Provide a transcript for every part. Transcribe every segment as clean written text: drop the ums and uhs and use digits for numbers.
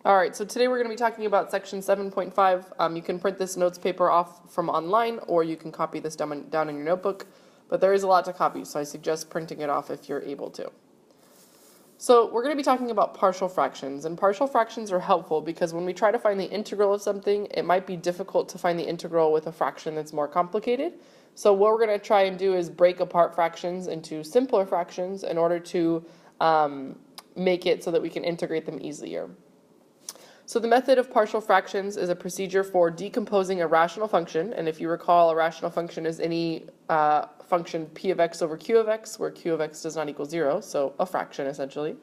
All right, so today we're going to be talking about section 7.5. You can print this notes paper off from online, or you can copy this down in your notebook, but there is a lot to copy, so I suggest printing it off if you're able to. So we're going to be talking about partial fractions, and partial fractions are helpful because when we try to find the integral of something, it might be difficult to find the integral with a fraction that's more complicated. So what we're going to try and do is break apart fractions into simpler fractions in order to make it so that we can integrate them easier. So the method of partial fractions is a procedure for decomposing a rational function, and if you recall, a rational function is any function p of x over q of x, where q of x does not equal 0, so a fraction essentially.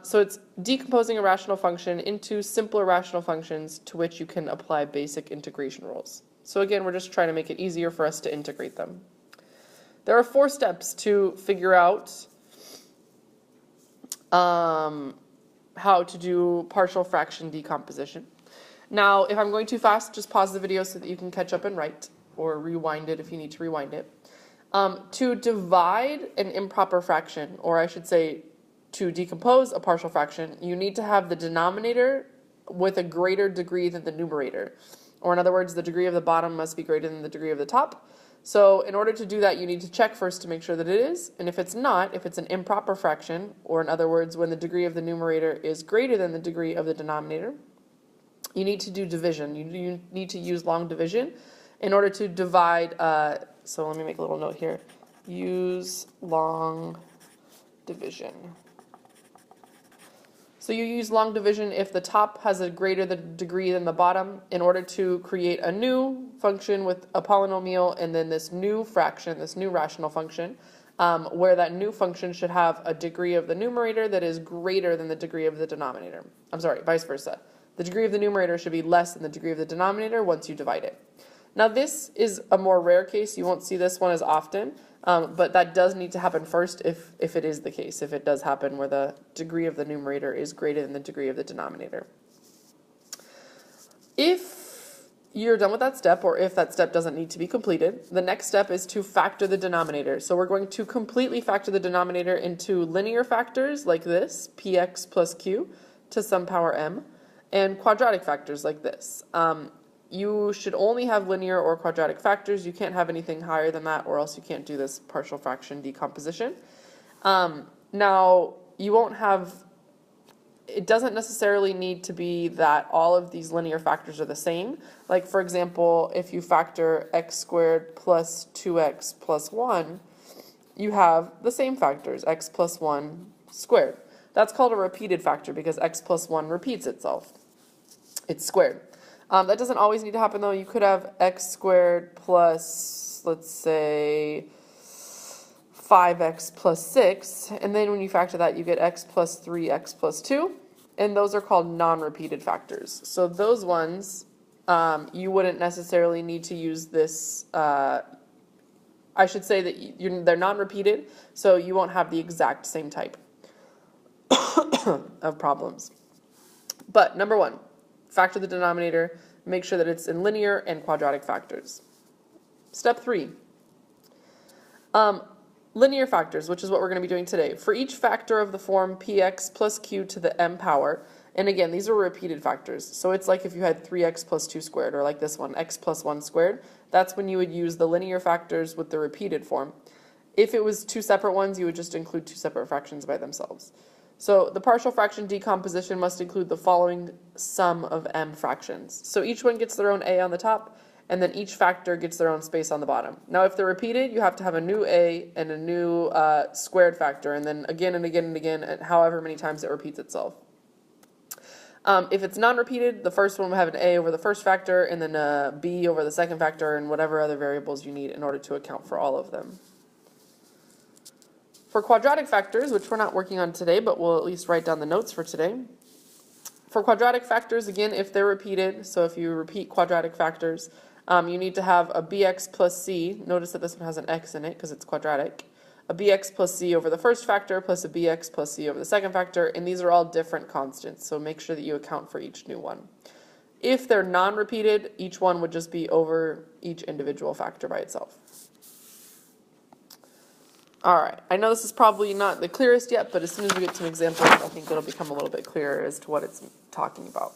So it's decomposing a rational function into simpler rational functions to which you can apply basic integration rules. So again, we're just trying to make it easier for us to integrate them. There are 4 steps to figure out how to do partial fraction decomposition. Now, if I'm going too fast, just pause the video so that you can catch up and write, or rewind it if you need to rewind it. To divide an improper fraction, or I should say to decompose a partial fraction, you need to have the denominator with a greater degree than the numerator. Or in other words, the degree of the bottom must be greater than the degree of the top. So in order to do that, you need to check first to make sure that it is. And if it's not, if it's an improper fraction, or in other words, when the degree of the numerator is greater than the degree of the denominator, you need to do division. You need to use long division in order to divide. So let me make a little note here. Use long division. So you use long division if the top has a greater degree than the bottom in order to create a new function with a polynomial and then this new fraction, this new rational function, where that new function should have a degree of the numerator that is greater than the degree of the denominator. I'm sorry, vice versa. The degree of the numerator should be less than the degree of the denominator once you divide it. Now this is a more rare case. You won't see this one as often. But that does need to happen first if it is the case, if it does happen where the degree of the numerator is greater than the degree of the denominator. If you're done with that step, or if that step doesn't need to be completed, the next step is to factor the denominator. So we're going to completely factor the denominator into linear factors like this, px plus q to some power m, and quadratic factors like this. You should only have linear or quadratic factors. You can't have anything higher than that, or else you can't do this partial fraction decomposition. Now, you won't have, it doesn't necessarily need to be that all of these linear factors are the same. Like, for example, if you factor x squared plus 2x plus 1, you have the same factors, x plus 1 squared. That's called a repeated factor because x plus 1 repeats itself. It's squared. That doesn't always need to happen, though. You could have x squared plus, let's say, 5x plus 6, and then when you factor that, you get x plus 3x plus 2, and those are called non-repeated factors. So those ones, you wouldn't necessarily need to use this. I should say that they're non-repeated, so you won't have the exact same type of problems. But number 1. Factor the denominator, make sure that it's in linear and quadratic factors. Step 3. Linear factors, which is what we're going to be doing today. For each factor of the form px plus q to the m power, and again, these are repeated factors. So it's like if you had 3x plus 2 squared, or like this one, x plus 1 squared. That's when you would use the linear factors with the repeated form. If it was 2 separate ones, you would just include 2 separate fractions by themselves. So the partial fraction decomposition must include the following sum of m fractions. So each one gets their own a on the top, and then each factor gets their own space on the bottom. Now if they're repeated, you have to have a new a and a new squared factor, and then again and again and again, and however many times it repeats itself. If it's non-repeated, the first one will have an a over the first factor, and then a b over the second factor, and whatever other variables you need in order to account for all of them. For quadratic factors, which we're not working on today, but we'll at least write down the notes for today. For quadratic factors, again, if they're repeated, so if you repeat quadratic factors, you need to have a bx plus c. Notice that this one has an x in it because it's quadratic. A bx plus c over the first factor plus a bx plus c over the second factor, and these are all different constants, so make sure that you account for each new one. If they're non-repeated, each one would just be over each individual factor by itself. All right, I know this is probably not the clearest yet, but as soon as we get some examples, I think it'll become a little bit clearer as to what it's talking about.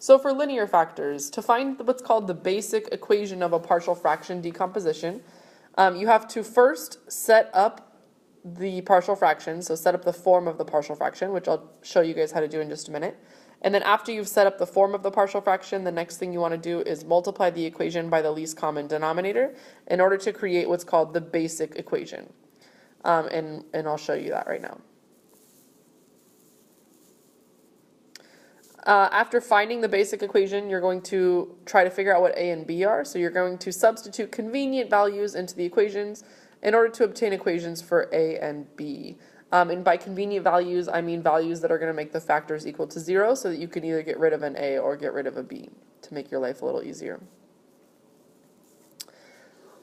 So for linear factors, to find what's called the basic equation of a partial fraction decomposition, you have to first set up the partial fraction, so set up the form of the partial fraction, which I'll show you guys how to do in just a minute. And then after you've set up the form of the partial fraction, the next thing you want to do is multiply the equation by the least common denominator in order to create what's called the basic equation. And I'll show you that right now. After finding the basic equation, you're going to try to figure out what a and b are. So you're going to substitute convenient values into the equations in order to obtain equations for a and b. And by convenient values, I mean values that are going to make the factors equal to 0 so that you can either get rid of an a or get rid of a b to make your life a little easier.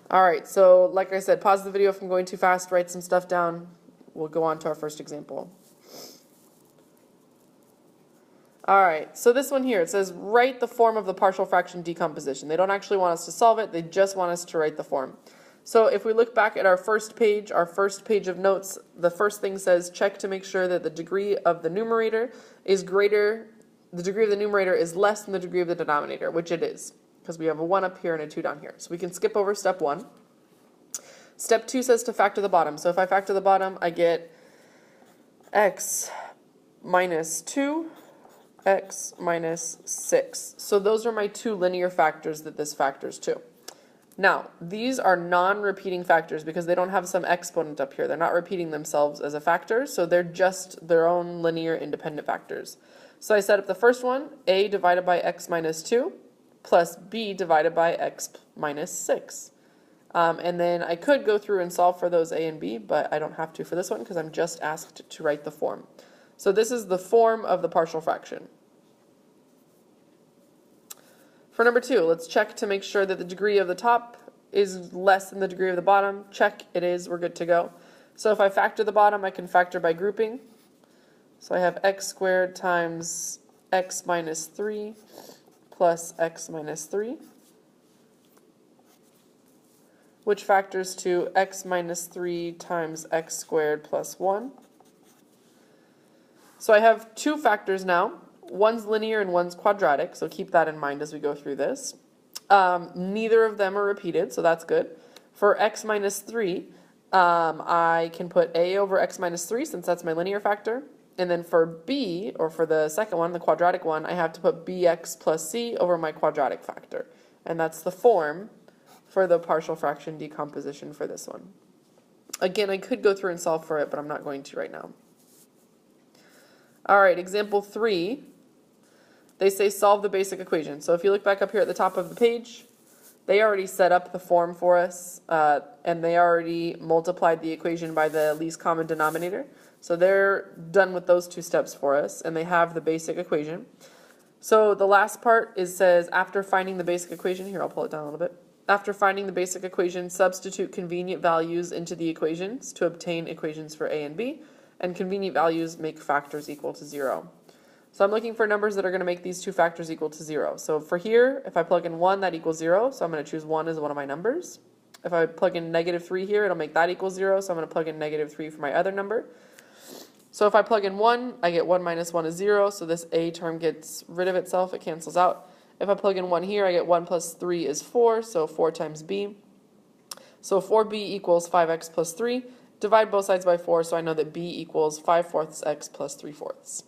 All right, so like I said, pause the video if I'm going too fast, write some stuff down. We'll go on to our first example. All right, so this one here, it says write the form of the partial fraction decomposition. They don't actually want us to solve it, they just want us to write the form. So if we look back at our first page of notes, the first thing says check to make sure that the degree of the numerator is less than the degree of the denominator, which it is, because we have a 1 up here and a 2 down here. So we can skip over step 1. Step 2 says to factor the bottom. So if I factor the bottom, I get x minus 2, x minus 6. So those are my two linear factors that this factors to. Now, these are non-repeating factors because they don't have some exponent up here. They're not repeating themselves as a factor, so they're just their own linear independent factors. So I set up the first one, a divided by x minus 2 plus b divided by x minus 6. And then I could go through and solve for those a and b, but I don't have to for this one because I'm just asked to write the form. So this is the form of the partial fraction. For number 2, let's check to make sure that the degree of the top is less than the degree of the bottom. Check, it is, we're good to go. So if I factor the bottom, I can factor by grouping. So I have x squared times x minus 3 plus x minus 3, which factors to x minus 3 times x squared plus 1. So I have two factors now. One's linear and one's quadratic, so keep that in mind as we go through this. Neither of them are repeated, so that's good. For x minus 3, I can put a over x minus 3 since that's my linear factor. And then for b, or for the second one, the quadratic one, I have to put bx plus c over my quadratic factor. And that's the form for the partial fraction decomposition for this one. Again, I could go through and solve for it, but I'm not going to right now. All right, example 3. They say solve the basic equation. So if you look back up here at the top of the page, they already set up the form for us, and they already multiplied the equation by the least common denominator. So they're done with those two steps for us, and they have the basic equation. So the last part says after finding the basic equation, here I'll pull it down a little bit. After finding the basic equation, substitute convenient values into the equations to obtain equations for a and b, and convenient values make factors equal to 0. So I'm looking for numbers that are going to make these two factors equal to 0. So for here, if I plug in 1, that equals 0, so I'm going to choose 1 as one of my numbers. If I plug in negative 3 here, it'll make that equal 0, so I'm going to plug in negative 3 for my other number. So if I plug in 1, I get 1 minus 1 is 0, so this a term gets rid of itself, it cancels out. If I plug in 1 here, I get 1 plus 3 is 4, so 4 times b. So 4b equals 5x plus 3. Divide both sides by 4, so I know that b equals 5/4 x plus 3/4.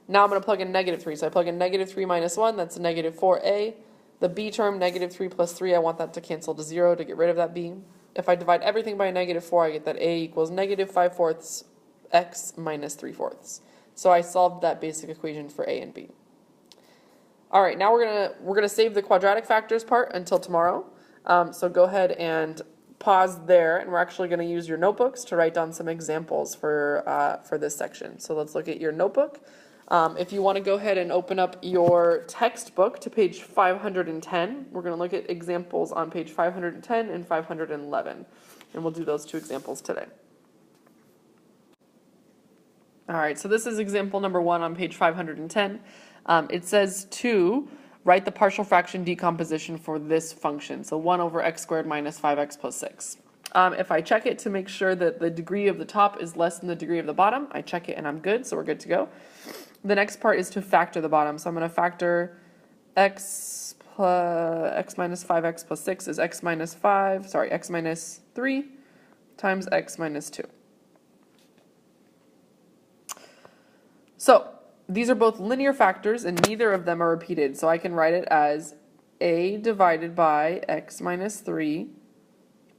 Now I'm going to plug in negative 3. So I plug in negative 3 minus 1, that's negative 4a. The b term, negative 3 plus 3, I want that to cancel to 0 to get rid of that b. If I divide everything by negative 4, I get that a equals negative 5/4 x minus 3/4. So I solved that basic equation for a and b. All right, now we're gonna save the quadratic factors part until tomorrow. So go ahead and pause there, and we're actually going to use your notebooks to write down some examples for this section. So let's look at your notebook. If you want to go ahead and open up your textbook to page 510, we're going to look at examples on page 510 and 511, and we'll do those two examples today. All right, so this is example number 1 on page 510. It says to write the partial fraction decomposition for this function, so 1 over x squared minus 5x plus 6. If I check it to make sure that the degree of the top is less than the degree of the bottom, I check it and I'm good, so we're good to go. The next part is to factor the bottom. So I'm going to factor x minus 5x plus 6 is x minus 3 times x minus 2. So these are both linear factors and neither of them are repeated. So I can write it as a divided by x minus 3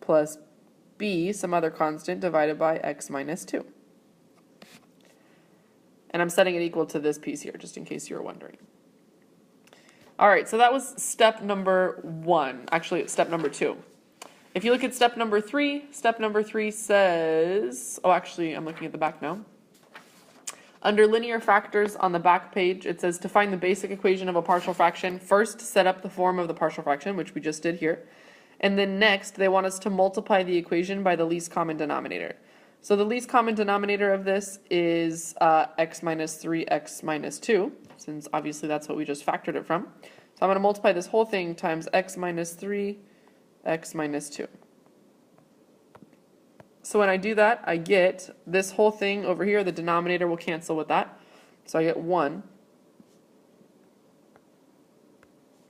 plus b, some other constant, divided by x minus 2. And I'm setting it equal to this piece here, just in case you were wondering. All right, so that was step number 1. Actually, it's step number 2. If you look at step number 3 says, oh, actually, I'm looking at the back now. Under linear factors on the back page, it says to find the basic equation of a partial fraction, first set up the form of the partial fraction, which we just did here. And then next, they want us to multiply the equation by the least common denominator. So the least common denominator of this is x minus 3, x minus 2, since obviously that's what we just factored it from. So I'm going to multiply this whole thing times x minus 3, x minus 2. So when I do that, I get this whole thing over here, the denominator will cancel with that. So I get 1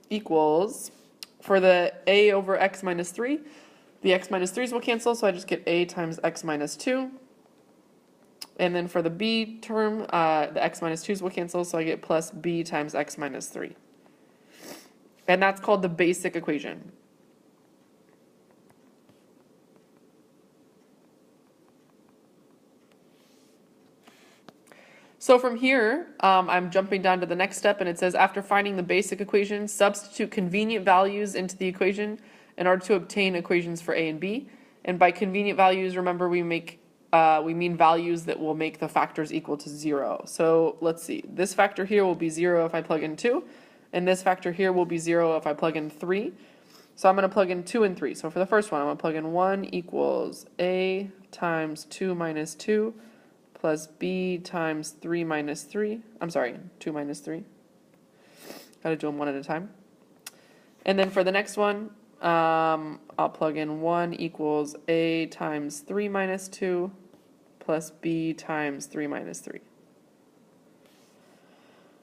equals, for the a over x minus 3, the x minus 3's will cancel, so I just get a times x minus 2. And then for the b term, the x minus 2's will cancel, so I get plus b times x minus 3. And that's called the basic equation. So from here, I'm jumping down to the next step, and it says after finding the basic equation, substitute convenient values into the equation in order to obtain equations for a and b. And by convenient values, remember we mean values that will make the factors equal to 0. So let's see, this factor here will be 0 if I plug in 2, and this factor here will be 0 if I plug in 3. So I'm going to plug in 2 and 3. So for the first one, I'm going to plug in 1 equals a times 2 minus 2 plus b times 3 minus 3. I'm sorry, 2 minus 3. Got to do them one at a time. And then for the next one, I'll plug in 1 equals a times 3 minus 2 plus b times 3 minus 3.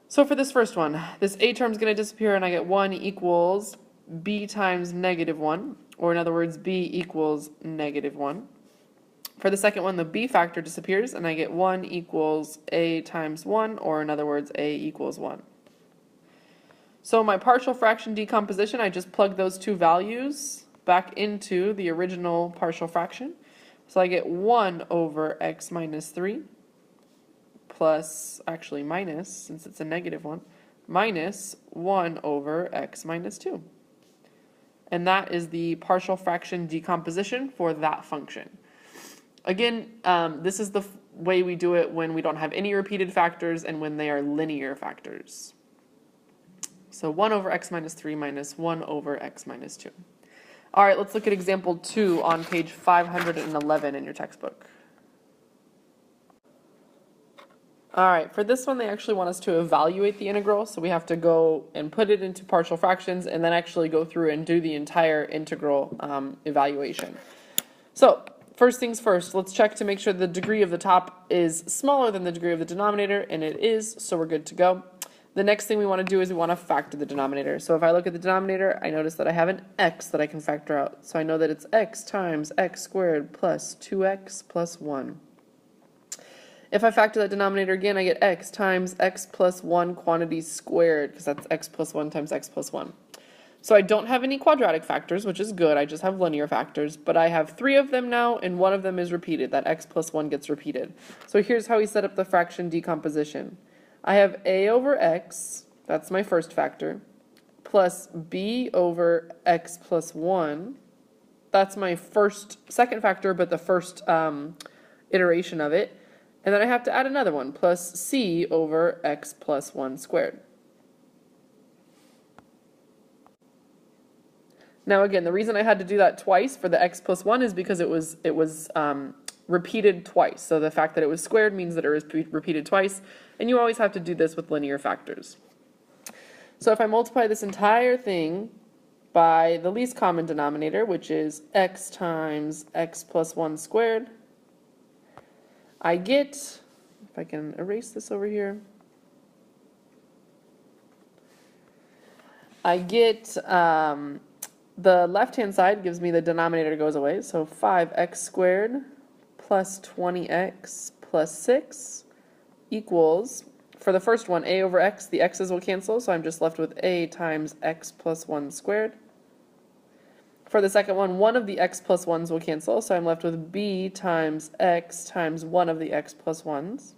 So for this first one, this a term is going to disappear and I get 1 equals b times negative 1, or in other words, b equals negative 1. For the second one, the b factor disappears and I get 1 equals a times 1, or in other words, a equals 1. So my partial fraction decomposition, I just plug those two values back into the original partial fraction. So I get 1 over x minus 3 plus, actually minus, since it's a negative 1, minus 1 over x minus 2. And that is the partial fraction decomposition for that function. Again, this is the way we do it when we don't have any repeated factors and when they are linear factors. So 1 over x minus 3 minus 1 over x minus 2. All right, let's look at example 2 on page 511 in your textbook. All right, for this one, they actually want us to evaluate the integral, so we have to go and put it into partial fractions and then actually go through and do the entire integral evaluation. So first things first, let's check to make sure the degree of the top is smaller than the degree of the denominator, and it is, so we're good to go. The next thing we want to do is we want to factor the denominator. So if I look at the denominator, I notice that I have an x that I can factor out. So I know that it's x times x squared plus 2x plus 1. If I factor that denominator again, I get x times x plus 1 quantity squared, because that's x plus 1 times x plus 1. So I don't have any quadratic factors, which is good. I just have linear factors, but I have 3 of them now, and one of them is repeated. That x plus 1 gets repeated. So here's how we set up the fraction decomposition. I have a over x, that's my first factor, plus b over x plus 1. That's my second factor, but the first iteration of it. And then I have to add another one, plus c over x plus 1 squared. Now again, the reason I had to do that twice for the x plus 1 is because it was repeated twice. So the fact that it was squared means that it was repeated twice, and you always have to do this with linear factors. So if I multiply this entire thing by the least common denominator, which is x times x plus 1 squared. I get, if I can erase this over here, I get the left-hand side gives me the denominator goes away, so 5x squared plus 20x plus 6 equals, for the first one, a over x, the x's will cancel, so I'm just left with a times x plus 1 squared. For the second one, one of the x plus 1's will cancel, so I'm left with b times x times one of the x plus 1's.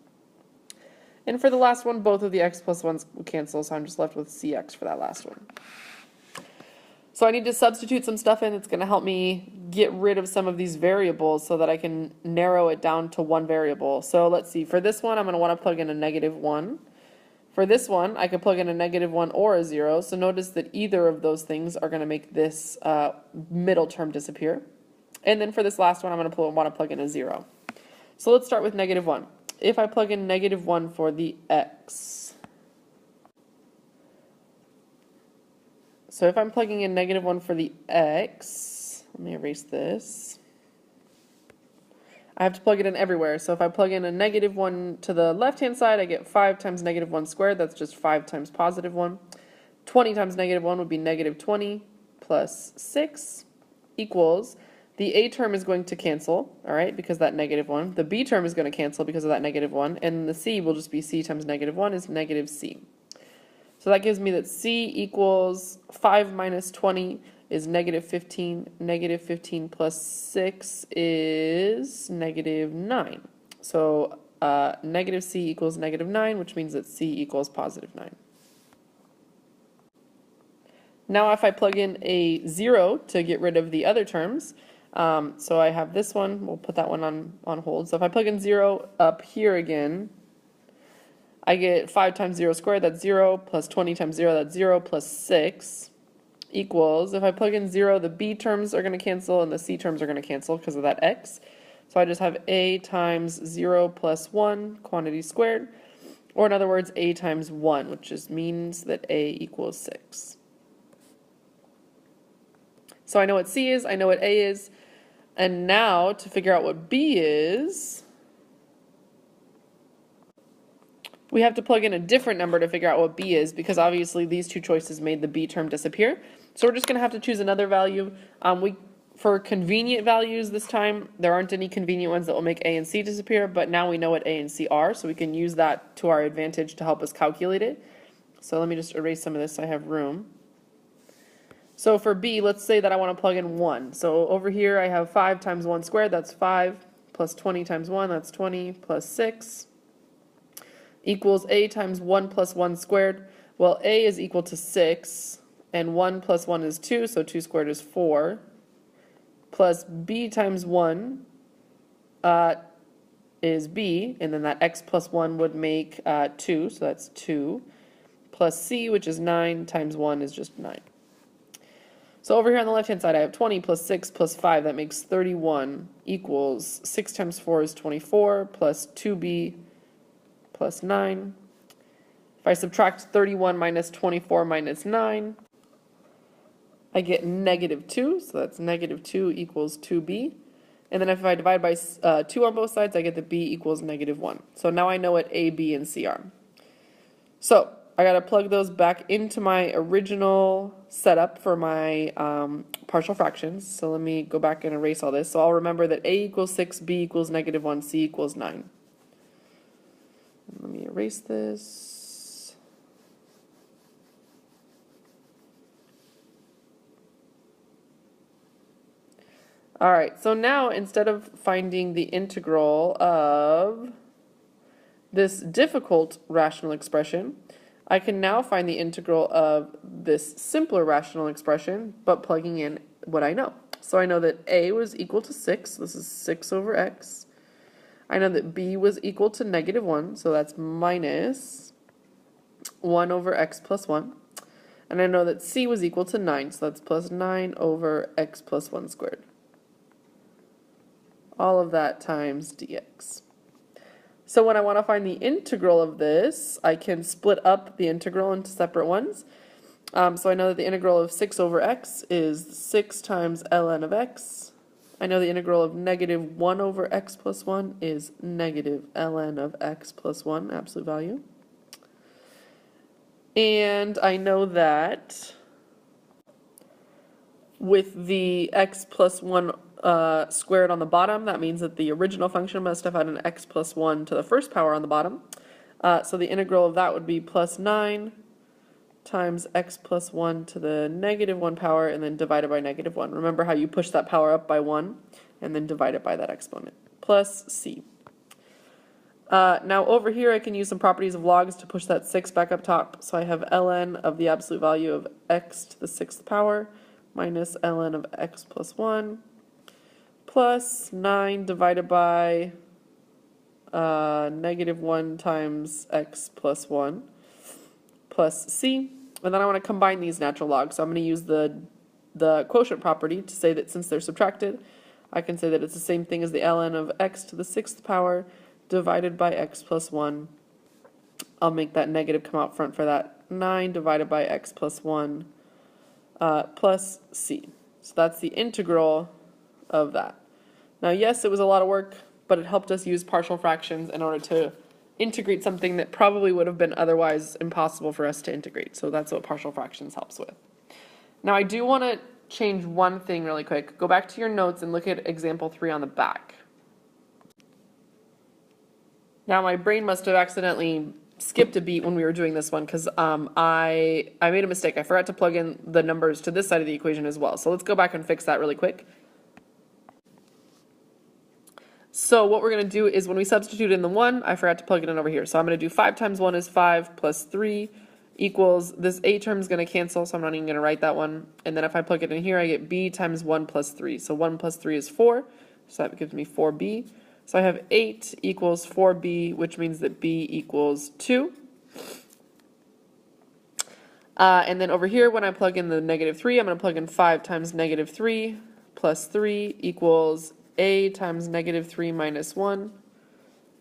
And for the last one, both of the x plus 1's will cancel, so I'm just left with cx for that last one. So I need to substitute some stuff in that's going to help me get rid of some of these variables so that I can narrow it down to one variable. So let's see, for this one I'm going to want to plug in a -1. For this one I can plug in a -1 or a 0, so notice that either of those things are going to make this middle term disappear. And then for this last one I'm going to want to plug in a 0. So let's start with -1. If I plug in -1 for the x, so if I'm plugging in -1 for the x, let me erase this. I have to plug it in everywhere. So if I plug in a -1 to the left-hand side, I get 5 times -1 squared. That's just 5 times +1. 20 times -1 would be -20 plus 6 equals, the a term is going to cancel, all right, because that -1. The b term is going to cancel because of that -1. And the c will just be c times -1 is -c. So that gives me that c equals 5 minus 20 is -15. -15 plus 6 is -9. So negative c equals -9, which means that c equals +9. Now if I plug in a 0 to get rid of the other terms, so I have this one, we'll put that one on hold. So if I plug in 0 up here again, I get 5 times 0 squared, that's 0, plus 20 times 0, that's 0, plus 6 equals, if I plug in 0, the b terms are going to cancel and the c terms are going to cancel because of that x. So I just have a times 0 plus 1, quantity squared, or in other words, a times 1, which just means that a equals 6. So I know what c is, I know what a is, and now to figure out what b is, we have to plug in a different number to figure out what b is, because obviously these two choices made the b term disappear. So we're just going to have to choose another value. For convenient values this time, there aren't any convenient ones that will make a and c disappear, but now we know what a and c are, so we can use that to our advantage to help us calculate it. So let me just erase some of this so I have room. So for b, let's say that I want to plug in 1. So over here I have 5 times 1 squared, that's 5, plus 20 times 1, that's 20, plus 6. Equals a times 1 plus 1 squared. Well, a is equal to 6, and 1 plus 1 is 2, so 2 squared is 4. Plus b times 1 is b, and then that x plus 1 would make 2, so that's 2. Plus c, which is 9, times 1 is just 9. So over here on the left-hand side, I have 20 plus 6 plus 5, that makes 31, equals 6 times 4 is 24, plus 2b plus 9. If I subtract 31 minus 24 minus 9, I get -2, so that's -2 equals 2b. And then if I divide by 2 on both sides, I get that b equals -1. So now I know what a, b, and c are. So I got to plug those back into my original setup for my partial fractions. So let me go back and erase all this. So I'll remember that a equals 6, b equals -1, c equals 9. Let me erase this. All right, so now instead of finding the integral of this difficult rational expression, I can now find the integral of this simpler rational expression, but plugging in what I know. So I know that a was equal to 6, this is 6 over x. I know that b was equal to -1, so that's minus 1 over x plus 1. And I know that c was equal to 9, so that's plus 9 over x plus 1 squared. All of that times dx. So when I want to find the integral of this, I can split up the integral into separate ones. So I know that the integral of 6 over x is 6 times ln of x. I know the integral of negative 1 over x plus 1 is negative ln of x plus 1, absolute value. And I know that with the x plus 1 squared on the bottom, that means that the original function must have had an x plus 1 to the first power on the bottom. So the integral of that would be plus 9 times x plus 1 to the negative 1 power, and then divided by negative 1. Remember how you push that power up by 1 and then divide it by that exponent, plus c. Now over here I can use some properties of logs to push that 6 back up top. So I have ln of the absolute value of x to the 6th power minus ln of x plus 1 plus 9 divided by negative 1 times x plus 1 plus c. And then I want to combine these natural logs. So I'm going to use the quotient property to say that since they're subtracted, I can say that it's the same thing as the ln of x to the 6th power divided by x plus 1. I'll make that negative come out front for that. 9 divided by x plus 1 plus c. So that's the integral of that. Now yes, it was a lot of work, but it helped us use partial fractions in order to integrate something that probably would have been otherwise impossible for us to integrate. So that's what partial fractions helps with. Now I do want to change one thing really quick. Go back to your notes and look at example 3 on the back. Now my brain must have accidentally skipped a beat when we were doing this one because I made a mistake. I forgot to plug in the numbers to this side of the equation as well. So let's go back and fix that really quick. So what we're going to do is when we substitute in the 1, I forgot to plug it in over here. So I'm going to do 5 times 1 is 5 plus 3 equals, this a term is going to cancel, so I'm not even going to write that one. And then if I plug it in here, I get b times 1 plus 3. So 1 plus 3 is 4, so that gives me 4b. So I have 8 equals 4b, which means that b equals 2. And then over here, when I plug in the negative 3, I'm going to plug in 5 times negative 3 plus 3 equals a times negative 3 minus 1.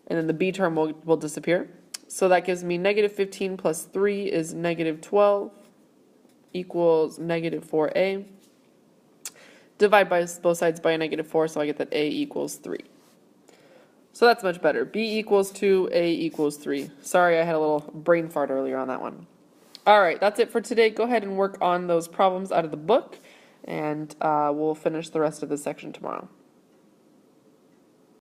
And then the b term will disappear. So that gives me negative 15 plus 3 is negative 12 equals negative 4a. Divide by both sides by a negative 4, so I get that a equals 3. So that's much better. B equals 2, A equals 3. Sorry, I had a little brain fart earlier on that one. All right, that's it for today. Go ahead and work on those problems out of the book, and we'll finish the rest of this section tomorrow.